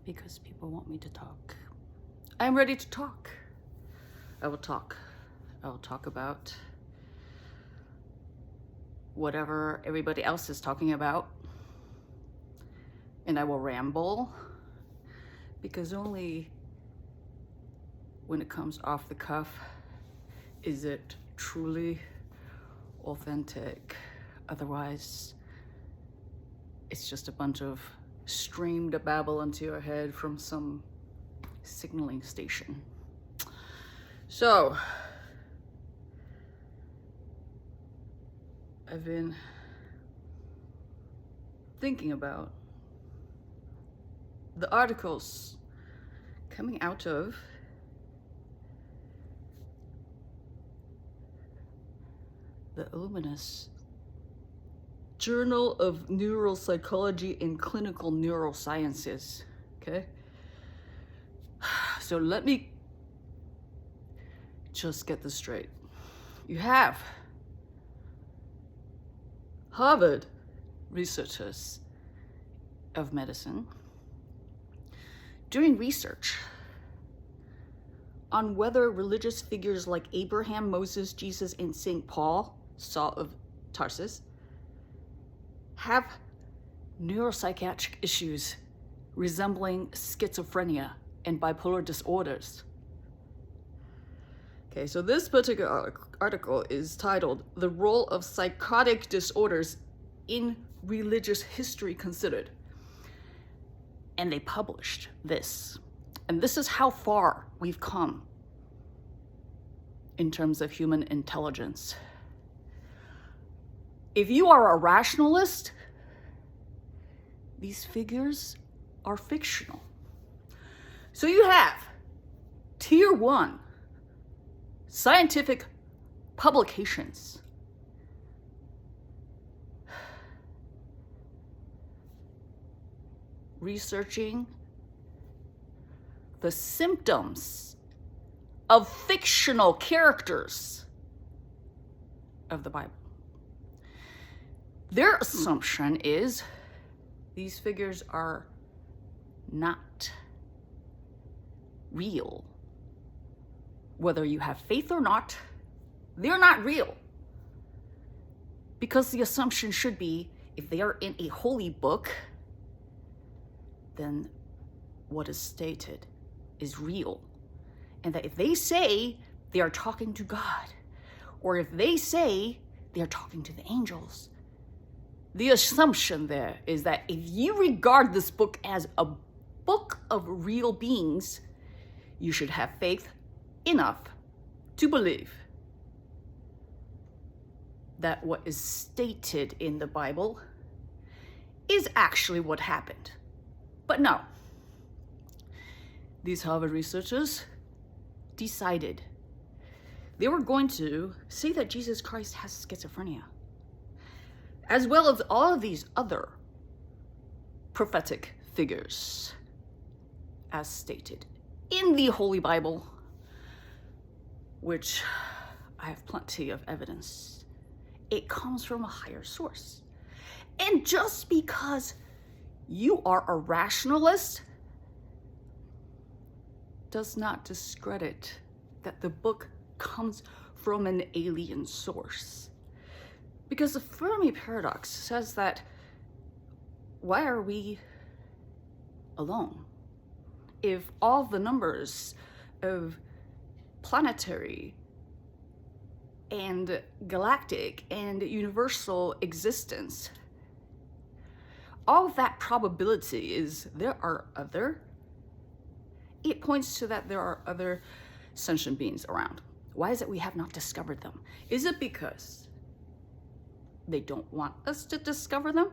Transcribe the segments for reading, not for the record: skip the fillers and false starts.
because people want me to talk. I'm ready to talk. I will talk. I will talk about whatever everybody else is talking about. And I will ramble, because only when it comes off the cuff is it truly authentic. Otherwise, it's just a bunch of streamed babble into your head from some signaling station. So, I've been thinking about the articles coming out of the ominous Journal of Neuropsychology and Clinical Neurosciences, okay? So let me just get this straight. You have Harvard researchers of medicine doing research on whether religious figures like Abraham, Moses, Jesus, and St. Paul, Saul of Tarsus, have neuropsychiatric issues resembling schizophrenia and bipolar disorders. Okay, so this particular article is titled "The Role of Psychotic Disorders in Religious History Considered." And they published this. And this is how far we've come in terms of human intelligence. If you are a rationalist, these figures are fictional. So you have tier 1 scientific publications researching the symptoms of fictional characters of the Bible. Their assumption is these figures are not real. Whether you have faith or not, they're not real. Because the assumption should be, if they are in a holy book, then what is stated is real. And that if they say they are talking to God, or if they say they are talking to the angels, the assumption there is that if you regard this book as a book of real beings, you should have faith enough to believe that what is stated in the Bible is actually what happened. But no, these Harvard researchers decided they were going to say that Jesus Christ has schizophrenia, as well as all of these other prophetic figures as stated in the Holy Bible, which I have plenty of evidence. It comes from a higher source. And just because you are a rationalist does not discredit that the book comes from an alien source. Because the Fermi paradox says that, why are we alone? If all the numbers of planetary and galactic and universal existence, all of that probability is there are other, it points to that there are other sentient beings around. Why is it we have not discovered them? Is it because they don't want us to discover them?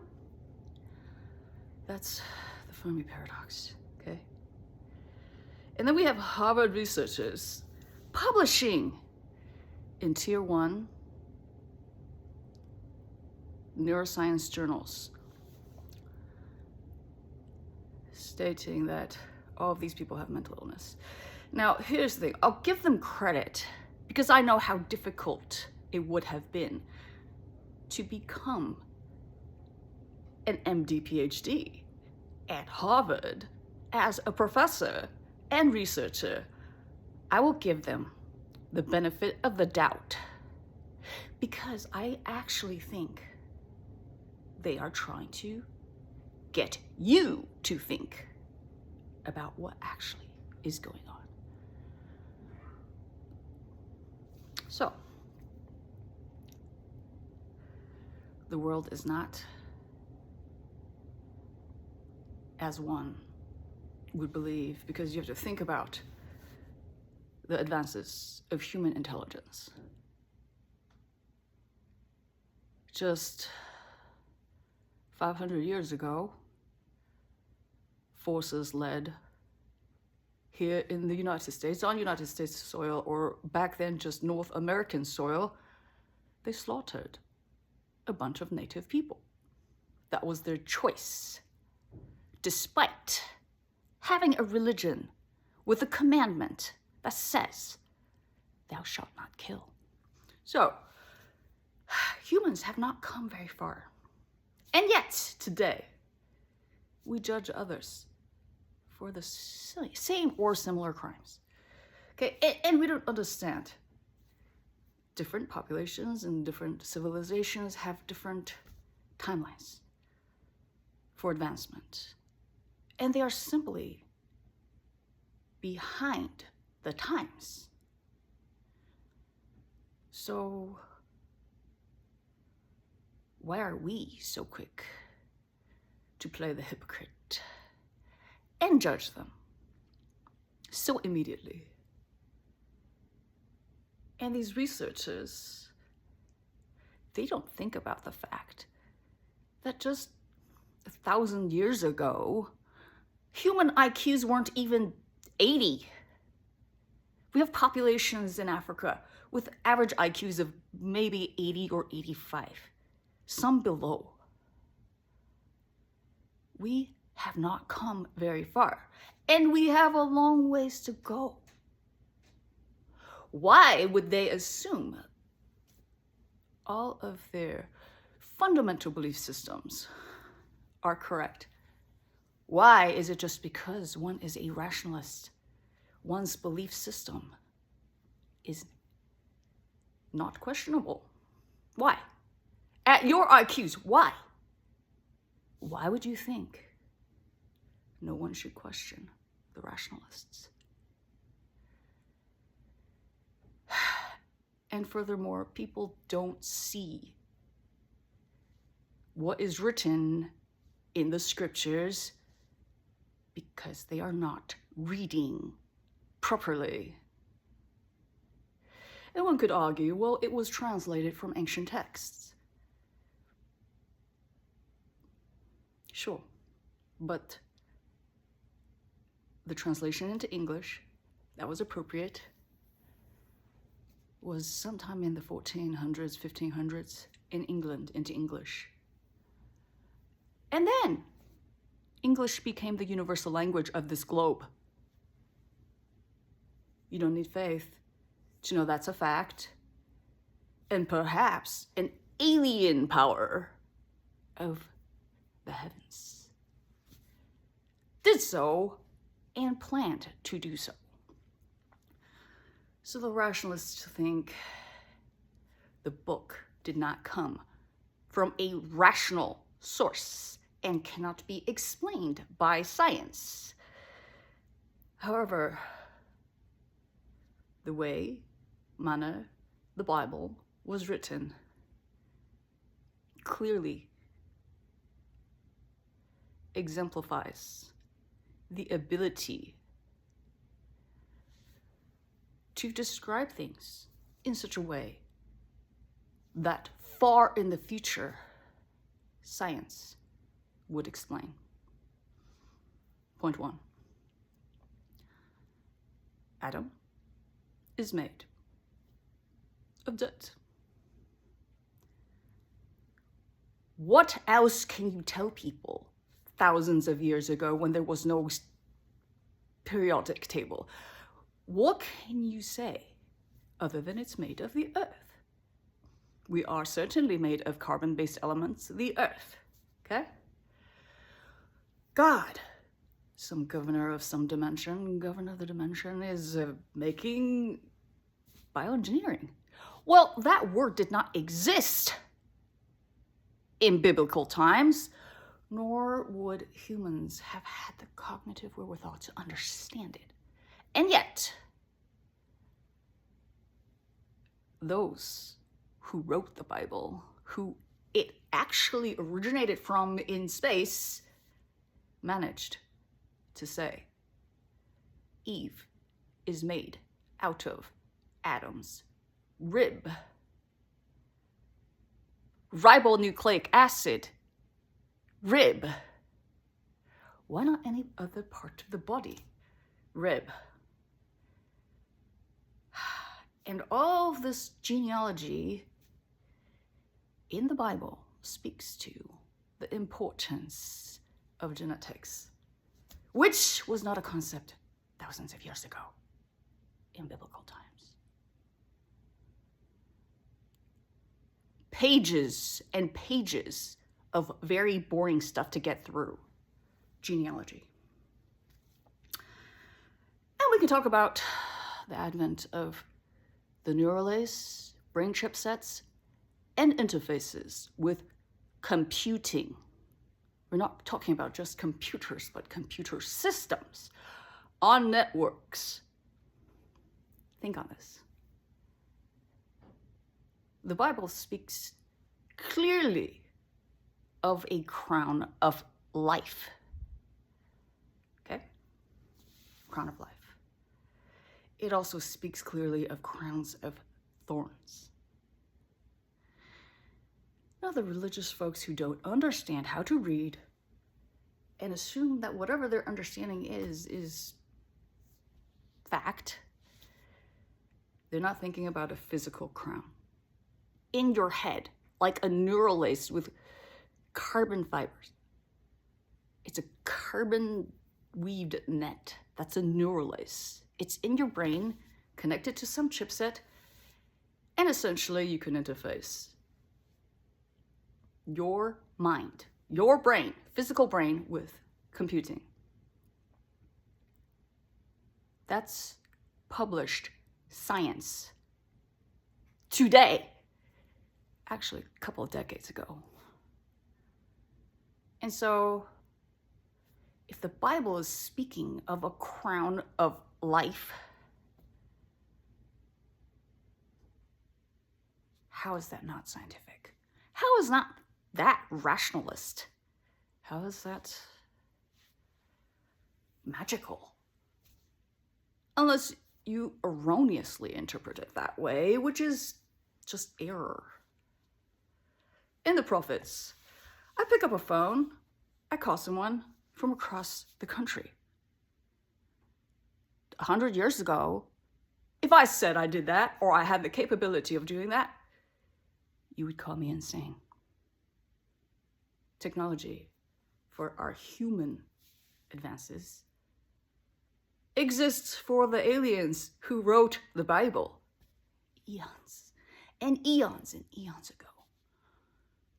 That's the Fermi paradox, okay? And then we have Harvard researchers publishing in tier 1 neuroscience journals stating that all of these people have mental illness. Now, here's the thing. I'll give them credit because I know how difficult it would have been to become an MD, PhD at Harvard as a professor and researcher, I will give them the benefit of the doubt, because I actually think they are trying to get you to think about what actually is going on. So, the world is not as one would believe, because you have to think about the advances of human intelligence. Just 500 years ago, forces led here in the United States, on United States soil, or back then just North American soil, they slaughtered a bunch of native people. That was their choice, despite having a religion with a commandment that says, thou shalt not kill. So, humans have not come very far. And yet, today, we judge others for the same or similar crimes. Okay, and we don't understand. Different populations and different civilizations have different timelines for advancement. And they are simply behind the times. So, why are we so quick to play the hypocrite and judge them so immediately? And these researchers, they don't think about the fact that just 1,000 years ago, human IQs weren't even 80. We have populations in Africa with average IQs of maybe 80 or 85, some below. We have not come very far, and we have a long ways to go. Why would they assume all of their fundamental belief systems are correct? Why is it just because one is a rationalist, one's belief system is not questionable? Why? At your IQs, why? Why would you think no one should question the rationalists? And furthermore, people don't see what is written in the scriptures because they are not reading properly. And one could argue, well, it was translated from ancient texts. Sure, but the translation into English that was appropriate was sometime in the 1400s, 1500s in England into English. And then English became the universal language of this globe. You don't need faith to know that's a fact. And perhaps an alien power of the heavens did so and planned to do so. So the rationalists think the book did not come from a rational source and cannot be explained by science. However, the way, manner, the Bible was written clearly exemplifies the ability to describe things in such a way that far in the future, science would explain. Point one. Adam is made of dirt. What else can you tell people thousands of years ago when there was no periodic table? What can you say other than it's made of the earth? We are certainly made of carbon-based elements, the earth, okay? God some governor of some dimension, governor of the dimension, is making bioengineering. Well, that word did not exist in biblical times, nor would humans have had the cognitive wherewithal to understand it. And yet, those who wrote the Bible, who it actually originated from in space, managed to say, Eve is made out of Adam's rib. Ribonucleic acid, rib. Why not any other part of the body? Rib. And all of this genealogy in the Bible speaks to the importance of genetics, which was not a concept thousands of years ago in biblical times. Pages and pages of very boring stuff to get through. Genealogy. And we can talk about the advent of the neuralase, brain chipsets, and interfaces with computing. We're not talking about just computers, but computer systems on networks. Think on this. The Bible speaks clearly of a crown of life. Okay? Crown of life. It also speaks clearly of crowns of thorns. Now, the religious folks who don't understand how to read and assume that whatever their understanding is fact, they're not thinking about a physical crown in your head, like a neuralase with carbon fibers. It's a carbon weaved net. That's a neuralase. It's in your brain, connected to some chipset, and essentially you can interface your mind, your brain, physical brain, with computing. That's published science today. Actually, a couple of decades ago. And so, if the Bible is speaking of a crown of life, how is that not scientific? How is not that rationalist? How is that magical? Unless you erroneously interpret it that way, which is just error. In the prophets, I pick up a phone, I call someone from across the country. 100 years ago, if I said I did that, or I had the capability of doing that, you would call me insane. Technology, for our human advances, exists for the aliens who wrote the Bible eons and eons and eons ago,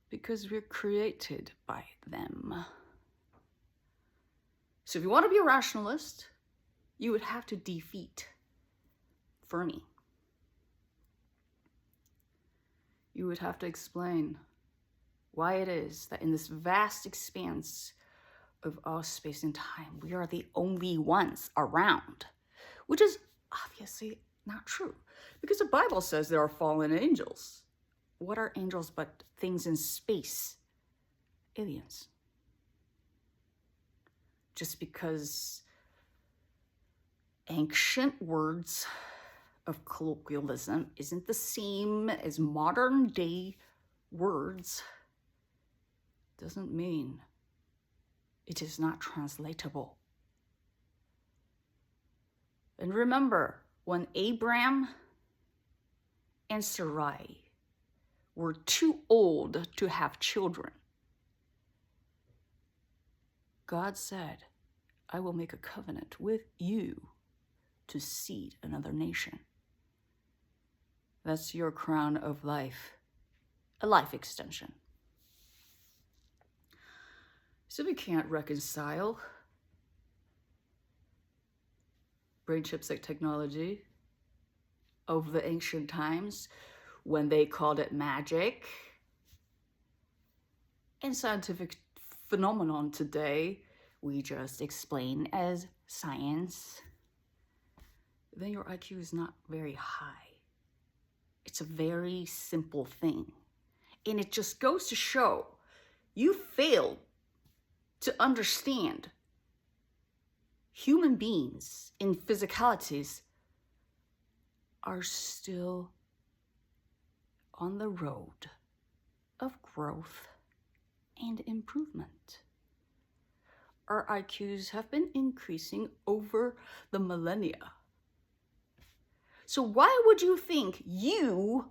because we're created by them. So if you want to be a rationalist, you would have to defeat Fermi. You would have to explain why it is that in this vast expanse of all space and time, we are the only ones around, which is obviously not true, because the Bible says there are fallen angels. What are angels but things in space? Aliens. Just because ancient words of colloquialism isn't the same as modern day words doesn't mean it is not translatable. And remember, when Abram and Sarai were too old to have children, God said, I will make a covenant with you to seed another nation. That's your crown of life, a life extension. So we can't reconcile brain chipset technology of the ancient times when they called it magic, and scientific phenomenon today we just explain as science, then your IQ is not very high. It's a very simple thing. And it just goes to show you failed to understand human beings in physicalities are still on the road of growth and improvement. Our IQs have been increasing over the millennia. So why would you think you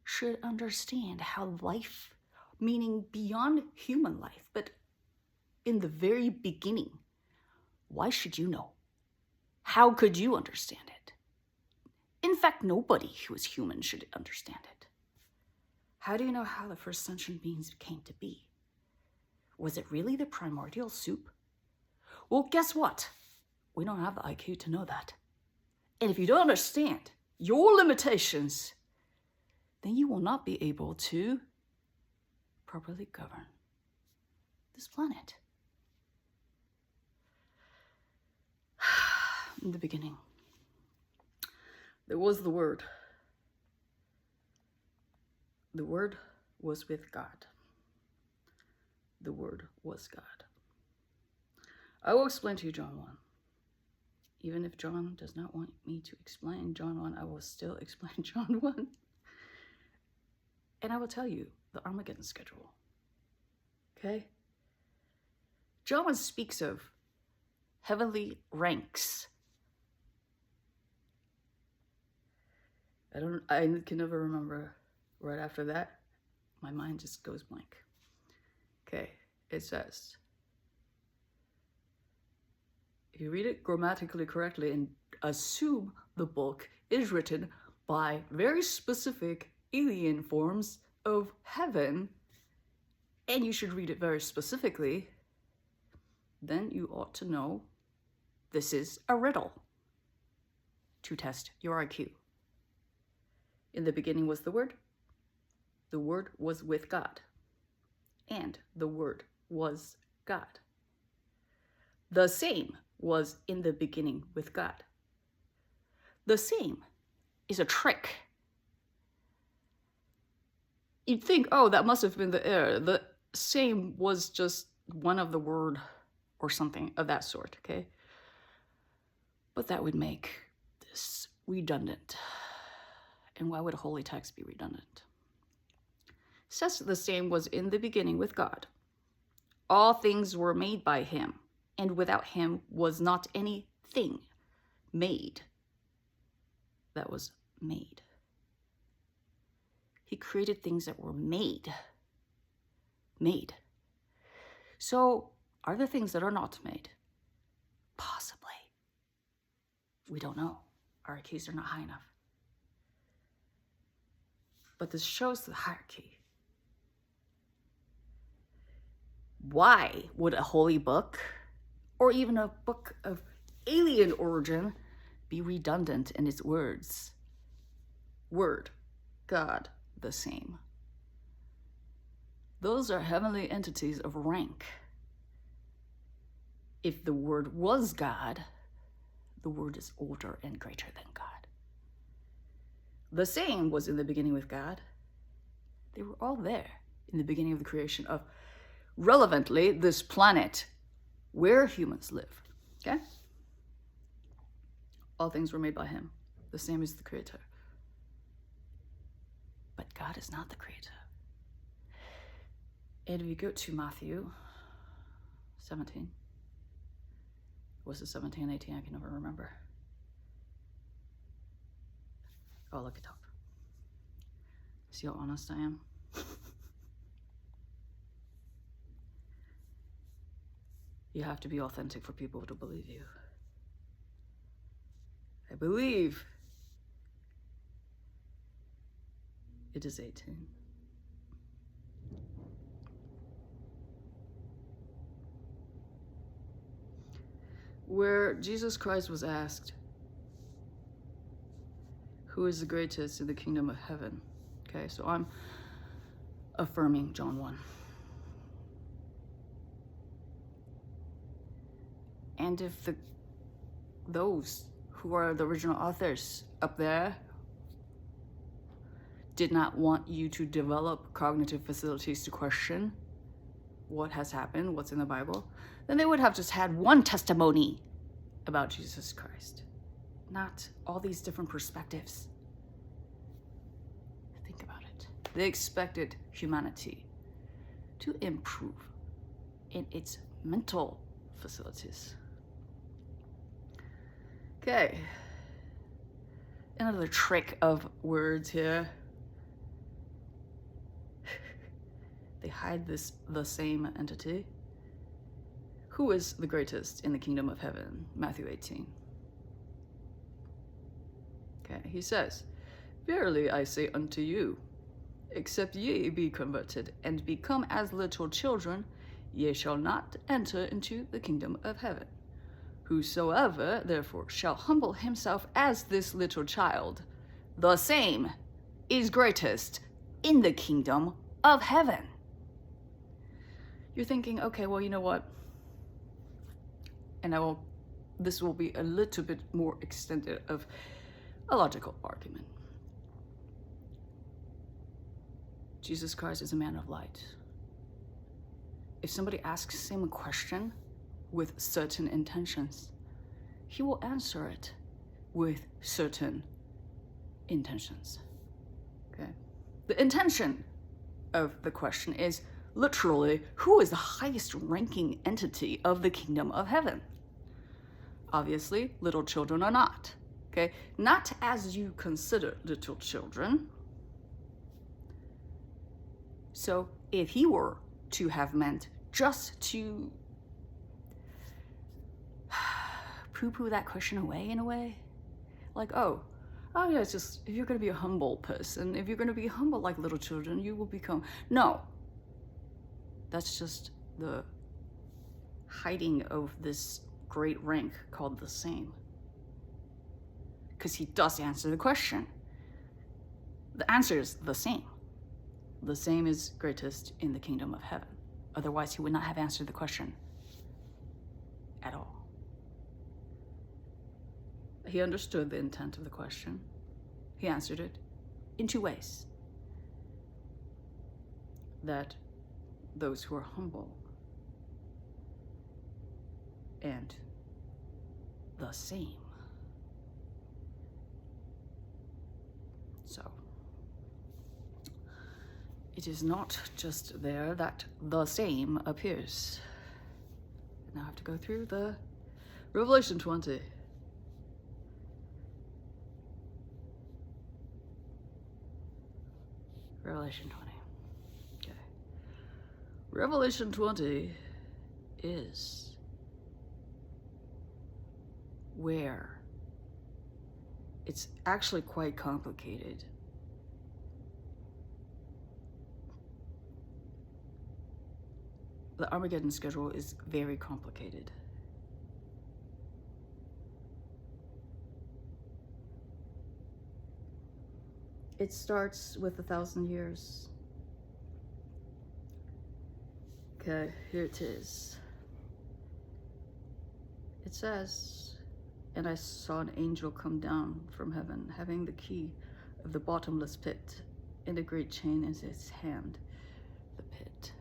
should understand how life, meaning beyond human life, but in the very beginning, why should you know? How could you understand it? In fact, nobody who is human should understand it. How do you know how the first sentient beings came to be? Was it really the primordial soup? Well, guess what? We don't have the IQ to know that. And if you don't understand your limitations, then you will not be able to properly govern this planet. In the beginning, there was the Word. The Word was with God. The Word was God. I will explain to you John 1. Even if John does not want me to explain John 1, I will still explain John 1. And I will tell you the Armageddon schedule. Okay? John 1 speaks of heavenly ranks. I can never remember right after that. My mind just goes blank. Okay, it says, if you read it grammatically correctly and assume the book is written by very specific alien forms of heaven, and you should read it very specifically, then you ought to know this is a riddle to test your IQ. In the beginning was the Word was with God, and the Word was God. The same was in the beginning with God. The same is a trick. You'd think, oh, that must have been the error. The same was just one of the word or something of that sort, okay? But that would make this redundant. And why would a holy text be redundant? It says the same was in the beginning with God. All things were made by him, and without him was not anything made that was made. He created things that were made. Made. So, are there things that are not made? Possibly. We don't know. Our IQs are not high enough. But this shows the hierarchy. Why would a holy book, or even a book of alien origin, be redundant in its words? Word, God, the same. Those are heavenly entities of rank. If the Word was God, the Word is older and greater than God. The same was in the beginning with God. They were all there in the beginning of the creation of, relevantly, this planet where humans live. Okay? All things were made by him. The same is the creator. But God is not the creator. And if you go to Matthew 17, was it 17, 18? I can never remember. I'll look it up. See how honest I am? You have to be authentic for people to believe you. I believe it is 18. where Jesus Christ was asked, who is the greatest in the kingdom of heaven? Okay, so I'm affirming John 1. And if those who are the original authors up there did not want you to develop cognitive facilities to question what has happened, what's in the Bible, then they would have just had one testimony about Jesus Christ, not all these different perspectives. Think about it. They expected humanity to improve in its mental facilities. Okay, another trick of words here. They hide the same entity. Who is the greatest in the kingdom of heaven? Matthew 18. Okay, he says, verily I say unto you, except ye be converted and become as little children, ye shall not enter into the kingdom of heaven. Whosoever therefore shall humble himself as this little child, the same is greatest in the kingdom of heaven. You're thinking, okay, well, you know what? And this will be a little bit more extended of a logical argument. Jesus Christ is a man of light. If somebody asks him a question with certain intentions, he will answer it with certain intentions. Okay? The intention of the question is literally, who is the highest ranking entity of the kingdom of heaven? Obviously, little children are not. Okay? Not as you consider little children. So if he were to have meant just to poo-poo that question away in a way, like, oh yeah, it's just, if you're going to be a humble person, if you're going to be humble like little children, you will become, no, that's just the hiding of this great rank called the same, because he does answer the question. The answer is the same. The same is greatest in the kingdom of heaven. Otherwise he would not have answered the question at all. He understood the intent of the question. He answered it in two ways. That those who are humble and the same. So, it is not just there that the same appears. Now I have to go through the Revelation 20. Revelation 20. Okay. Revelation 20 is where it's actually quite complicated. The Armageddon schedule is very complicated. It starts with 1,000 years. Okay, here it is. It says, and I saw an angel come down from heaven, having the key of the bottomless pit, and a great chain in his hand, the pit.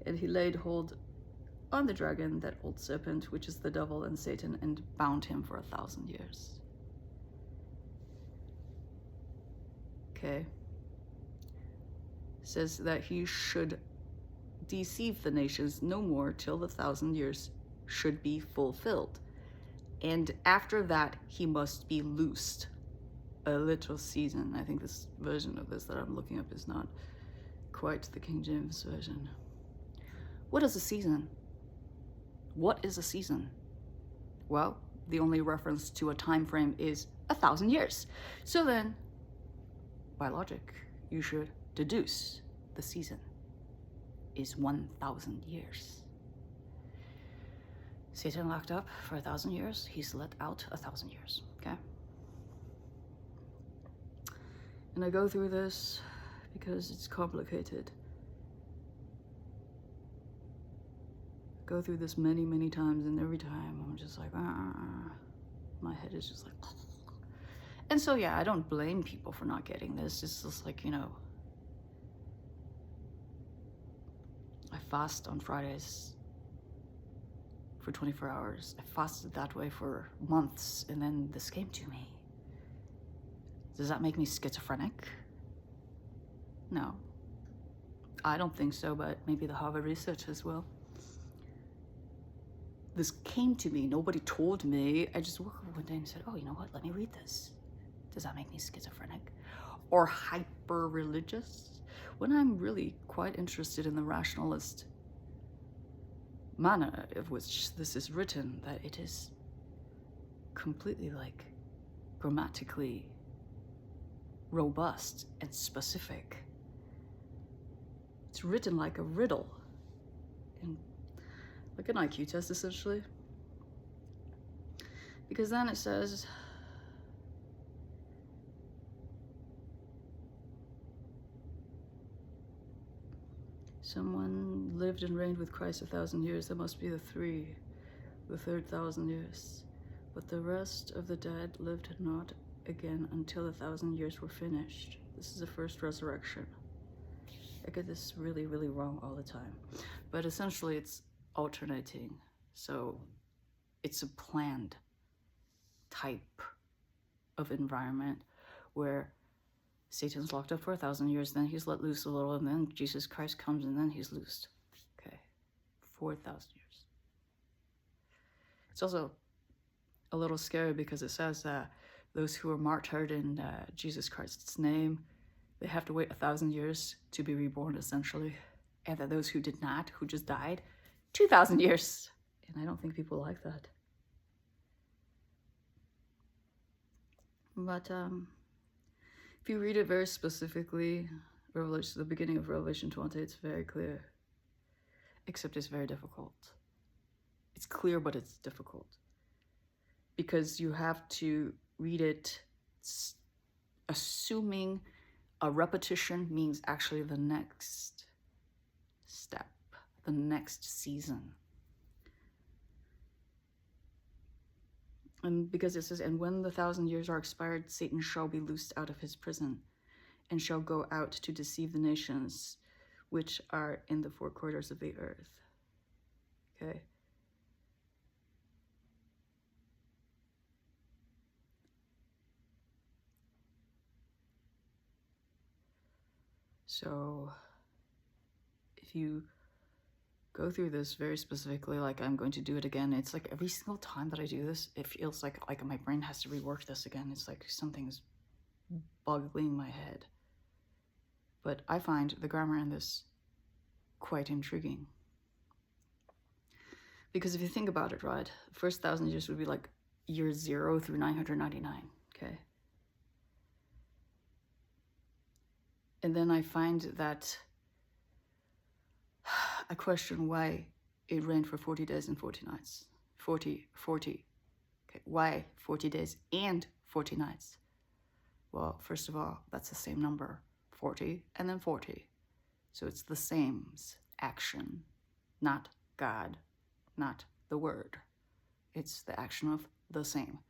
And he laid hold on the dragon, that old serpent, which is the devil and Satan, and bound him for 1,000 years. Okay. Says that he should deceive the nations no more till the 1,000 years should be fulfilled. And after that, he must be loosed a little season. I think this version of this that I'm looking up is not quite the King James version. What is a season? What is a season? Well, the only reference to a time frame is 1,000 years. So then, by logic, you should deduce the season is 1,000 years. Satan locked up for 1,000 years. He's let out 1,000 years, okay? And I go through this because it's complicated. I go through this many, many times, and every time I'm just like, my head is just like, and so yeah, I don't blame people for not getting this. It's just like, you know, I fast on Fridays for 24 hours. I fasted that way for months, and then this came to me. Does that make me schizophrenic? No. I don't think so, but maybe the Harvard researchers will. This came to me, nobody told me. I just woke up one day and said, oh, you know what, let me read this. Does that make me schizophrenic? Or hyper-religious? When I'm really quite interested in the rationalist manner of which this is written, that it is completely like grammatically robust and specific. It's written like a riddle, and like an IQ test essentially. Because then it says, someone lived and reigned with Christ 1,000 years. That must be the third 1,000 years. But the rest of the dead lived not again until 1,000 years were finished. This is the first resurrection. I get this really, really wrong all the time. But essentially it's alternating. So it's a planned type of environment where Satan's locked up for 1,000 years, then he's let loose a little, and then Jesus Christ comes, and then he's loosed. Okay, 4,000 years. It's also a little scary because it says that those who are martyred in Jesus Christ's name, they have to wait 1,000 years to be reborn, essentially. And that those who did not, who just died, 2,000 years. And I don't think people like that. But if you read it very specifically, Revelation, the beginning of Revelation 20, it's very clear. Except it's very difficult. It's clear, but it's difficult. Because you have to read it assuming a repetition means actually the next step, the next season. And because it says, and when the 1,000 years are expired, Satan shall be loosed out of his prison and shall go out to deceive the nations which are in the four quarters of the earth. Okay. So if you go through this very specifically, like I'm going to do it again, it's like every single time that I do this, it feels like my brain has to rework this again. It's like something's boggling my head. But I find the grammar in this quite intriguing. Because if you think about it, right, the first 1,000 years would be like year 0 through 999, okay? And then I find that I question why it rained for 40 days and 40 nights. 40. Okay, why 40 days and 40 nights? Well, first of all, that's the same number, 40 and then 40. So it's the same action, not God, not the word. It's the action of the same.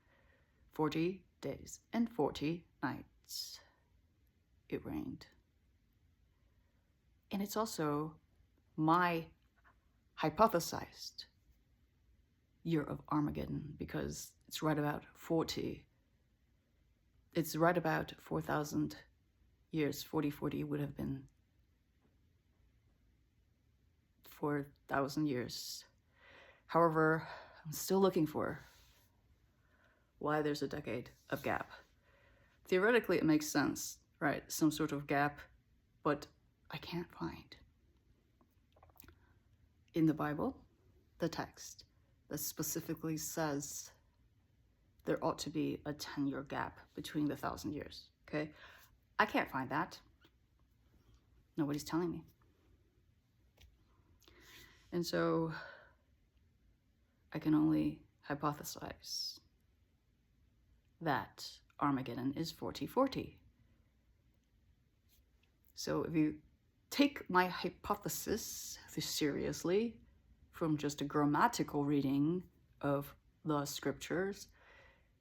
40 days and 40 nights. It rained. And it's also my hypothesized year of Armageddon because it's right about 40. It's right about 4,000 years. 40 would have been 4,000 years. However, I'm still looking for why there's a decade of gap. Theoretically, it makes sense, right? Some sort of gap, but I can't find in the Bible the text that specifically says there ought to be a 10-year gap between the 1,000 years, okay? I can't find that. Nobody's telling me. And so I can only hypothesize that Armageddon is 4040. So if you take my hypothesis seriously from just a grammatical reading of the scriptures,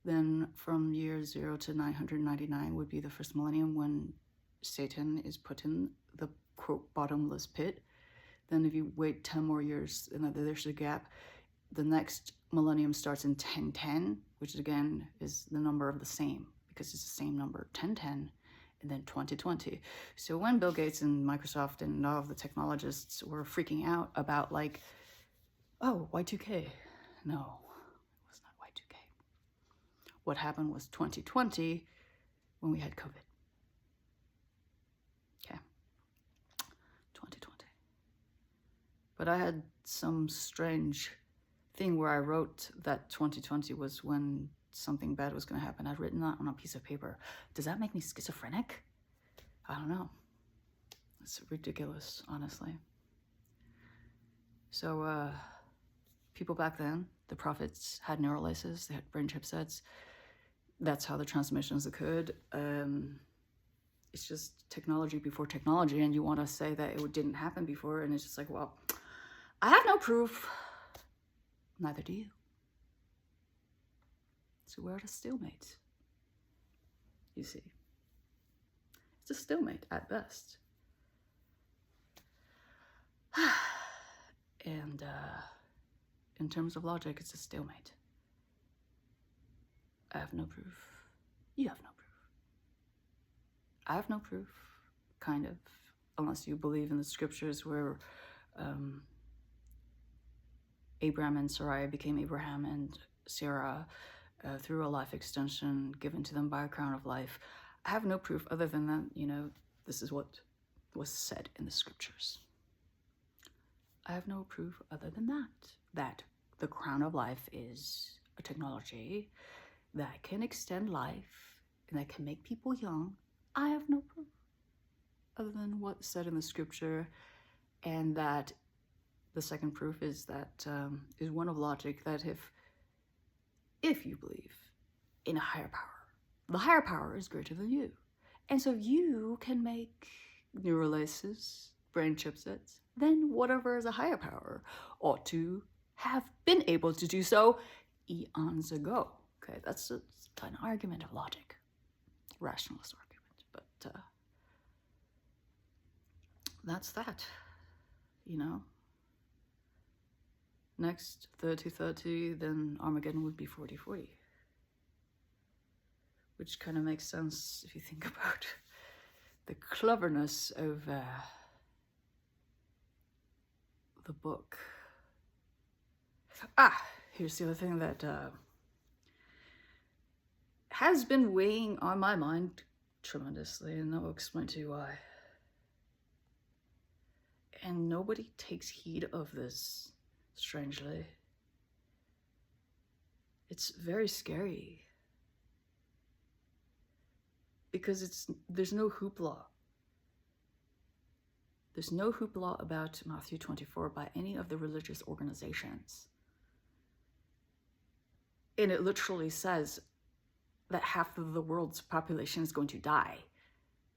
then from year 0 to 999 would be the first millennium when Satan is put in the quote bottomless pit. Then if you wait 10 more years, and there's a gap, the next millennium starts in 1010, which again is the number of the same, because it's the same number, 1010, and then 2020. So when Bill Gates and Microsoft and all of the technologists were freaking out about like, oh, Y2K. No, it was not Y2K. What happened was 2020 when we had COVID. Okay, 2020. But I had some strange thing where I wrote that 2020 was when something bad was going to happen. I'd written that on a piece of paper. Does that make me schizophrenic? I don't know. It's ridiculous, honestly. So, people back then, the prophets had neural laces, they had brain chipsets. That's how the transmissions occurred. It's just technology before technology, and you want to say that it didn't happen before, and it's just like, well, I have no proof. Neither do you. So we're at a stalemate. You see. It's a stalemate at best. And in terms of logic, it's a stalemate. I have no proof. You have no proof. I have no proof, kind of, unless you believe in the scriptures where Abraham and Sarai became Abraham and Sarah through a life extension given to them by a crown of life. I have no proof other than that, you know, this is what was said in the scriptures. I have no proof other than that the crown of life is a technology that can extend life and that can make people young. I have no proof other than what's said in the scripture, and that the second proof is that is one of logic, that if you believe in a higher power, the higher power is greater than you. And so you can make neural laces, brain chipsets, then whatever is a higher power ought to have been able to do so eons ago. Okay, that's an argument of logic, rationalist argument, but that's that, you know. Next, 3030, then Armageddon would be 4040. Which kind of makes sense if you think about the cleverness of the book. Here's the other thing that has been weighing on my mind tremendously, and I'll explain to you why. And nobody takes heed of this, strangely. It's very scary. Because there's no hoopla. There's no hoopla about Matthew 24 by any of the religious organizations. And it literally says that half of the world's population is going to die.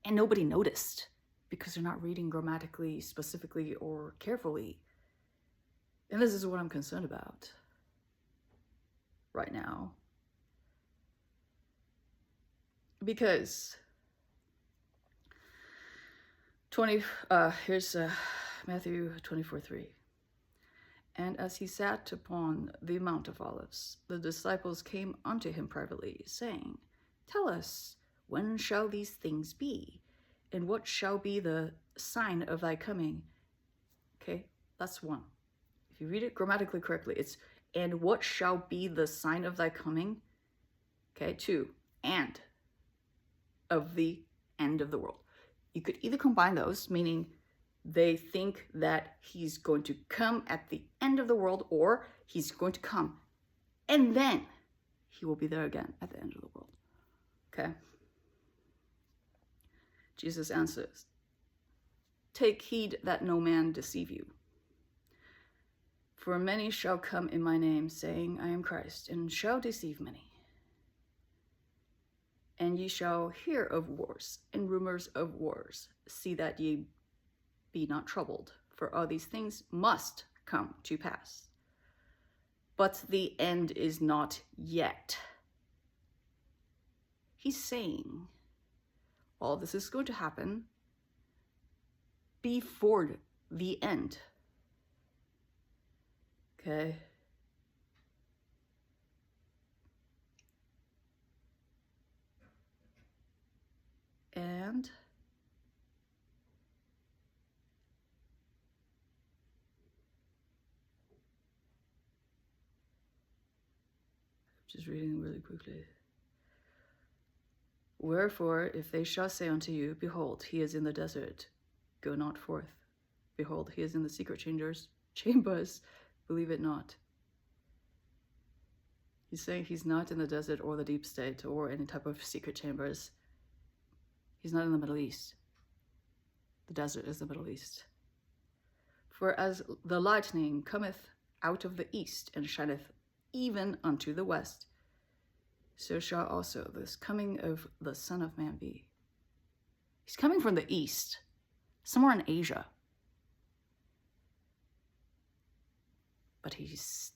And nobody noticed because they're not reading grammatically, specifically, or carefully. And this is what I'm concerned about right now. Because here's Matthew 24:3. And as he sat upon the Mount of Olives, the disciples came unto him privately, saying, Tell us, when shall these things be? And what shall be the sign of thy coming? Okay, that's one. If you read it grammatically correctly, it's, and what shall be the sign of thy coming? Okay, 2, and of the end of the world. You could either combine those, meaning they think that he's going to come at the end of the world, or he's going to come and then he will be there again at the end of the world. Okay? Jesus answers, Take heed that no man deceive you. For many shall come in my name, saying, I am Christ, and shall deceive many. And ye shall hear of wars and rumors of wars. See that ye be not troubled, for all these things must come to pass. But the end is not yet. He's saying all this is going to happen before the end. Okay? And just reading really quickly. Wherefore, if they shall say unto you, behold, he is in the desert, go not forth. Behold, he is in the secret chambers, believe it not. He's saying he's not in the desert or the deep state or any type of secret chambers. He's not in the Middle East. The desert is the Middle East. For as the lightning cometh out of the east and shineth even unto the west, so shall also this coming of the Son of Man be. He's coming from the east, somewhere in Asia. But he's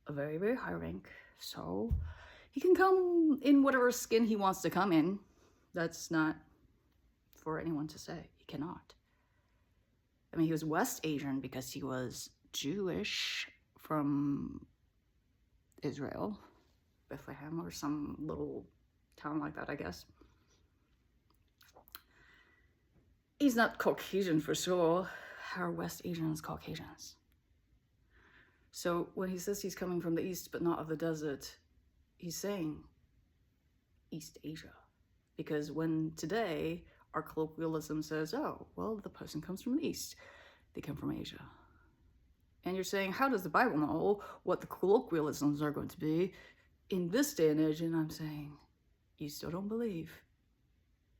a very, very high rank, so he can come in whatever skin he wants to come in. That's not for anyone to say. He cannot. I mean, he was West Asian because he was Jewish from Israel, Bethlehem, or some little town like that, I guess. He's not Caucasian for sure. How are West Asians Caucasians? So when he says he's coming from the east but not of the desert, he's saying East Asia. Because when today our colloquialism says, oh, well, the person comes from the east, they come from Asia. And you're saying, how does the Bible know what the colloquialisms are going to be in this day and age? And I'm saying, you still don't believe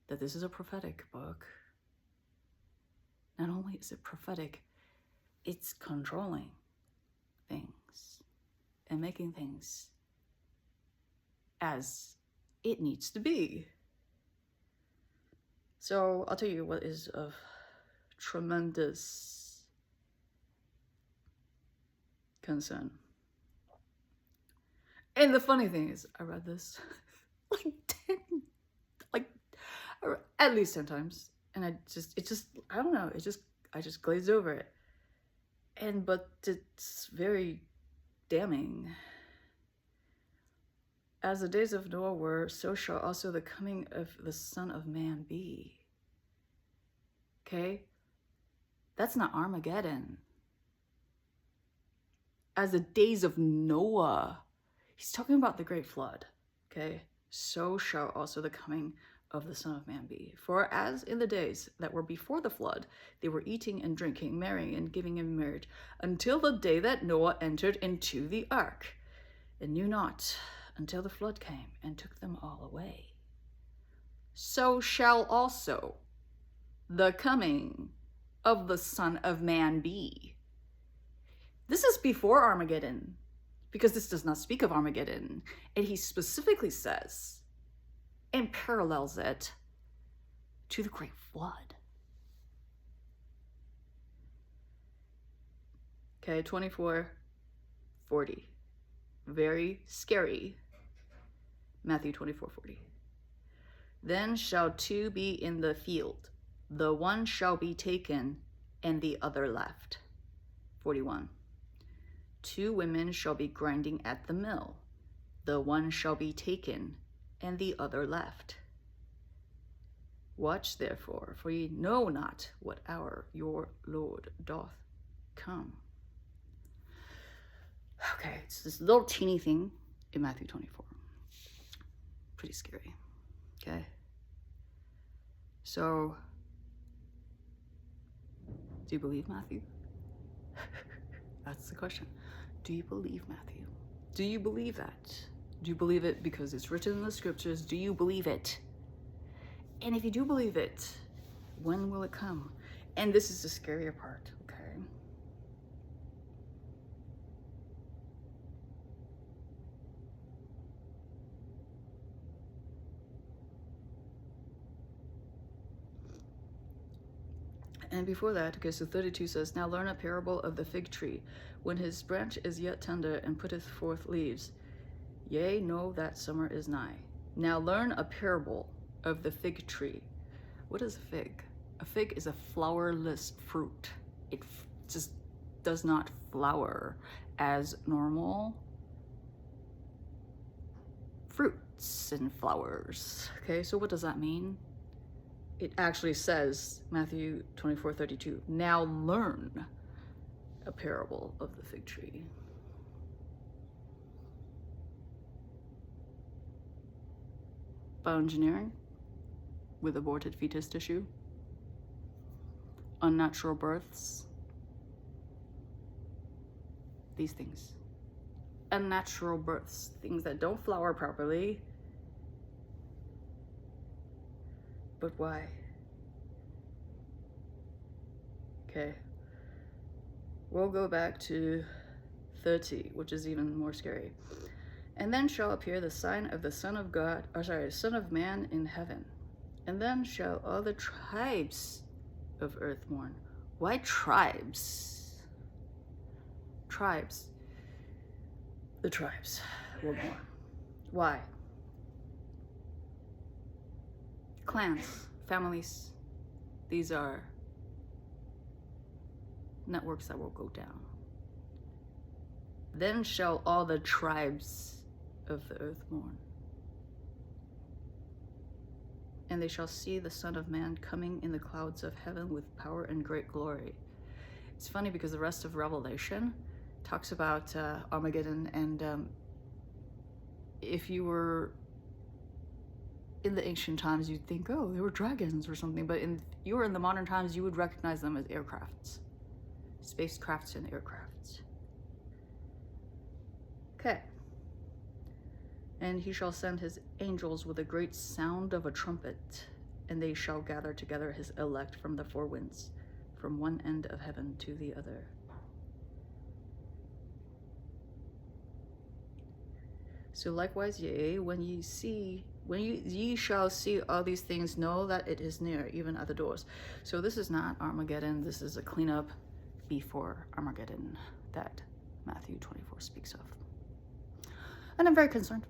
that this is a prophetic book. Not only is it prophetic, it's controlling things and making things as it needs to be. So I'll tell you what is of tremendous concern. And the funny thing is, I read this at least 10 times. And I don't know, I just glazed over it. But it's very damning. As the days of Noah were, so shall also the coming of the Son of Man be. Okay? That's not Armageddon. As the days of Noah. He's talking about the great flood. Okay? So shall also the coming of the Son of Man be. For as in the days that were before the flood, they were eating and drinking, marrying and giving in marriage, until the day that Noah entered into the ark, and knew not until the flood came and took them all away. So shall also the coming of the Son of Man be. This is before Armageddon, because this does not speak of Armageddon. And he specifically says and parallels it to the great flood. Okay, 24:40. Very scary. Matthew 24:40. Then shall two be in the field, the one shall be taken and the other left. 41. Two women shall be grinding at the mill, the one shall be taken and the other left. Watch therefore, for ye know not what hour your Lord doth come. Okay, it's this little teeny thing in Matthew 24. Pretty scary. Okay? So, do you believe Matthew? That's the question. Do you believe Matthew? Do you believe that? Do you believe it because it's written in the scriptures? Do you believe it? And if you do believe it, when will it come? And this is the scarier part, okay? And before that, okay, so 32 says, now learn a parable of the fig tree, when his branch is yet tender and putteth forth leaves. Yea, know that summer is nigh. Now learn a parable of the fig tree. What is a fig? A fig is a flowerless fruit. It just does not flower as normal fruits and flowers. Okay, so what does that mean? It actually says, Matthew 24:32, now learn a parable of the fig tree. Bioengineering with aborted fetus tissue, unnatural births, these things. Unnatural births, things that don't flower properly. But why? Okay. We'll go back to 30, which is even more scary. And then shall appear the sign of the Son of God, Son of Man in heaven. And then shall all the tribes of earth mourn. Why tribes? Tribes. The tribes will mourn. Why? Clans, families, these are networks that will go down. Then shall all the tribes of the earth mourn. And they shall see the Son of Man coming in the clouds of heaven with power and great glory. It's funny because the rest of Revelation talks about Armageddon, and if you were in the ancient times, you'd think, oh, they were dragons or something, but you were in the modern times, you would recognize them as aircrafts. Spacecrafts and aircrafts. Okay. And he shall send his angels with a great sound of a trumpet, and they shall gather together his elect from the four winds, from one end of heaven to the other. So likewise, yea, when ye shall see all these things, know that it is near, even at the doors. So this is not Armageddon, this is a cleanup before Armageddon that Matthew 24 speaks of. And I'm very concerned.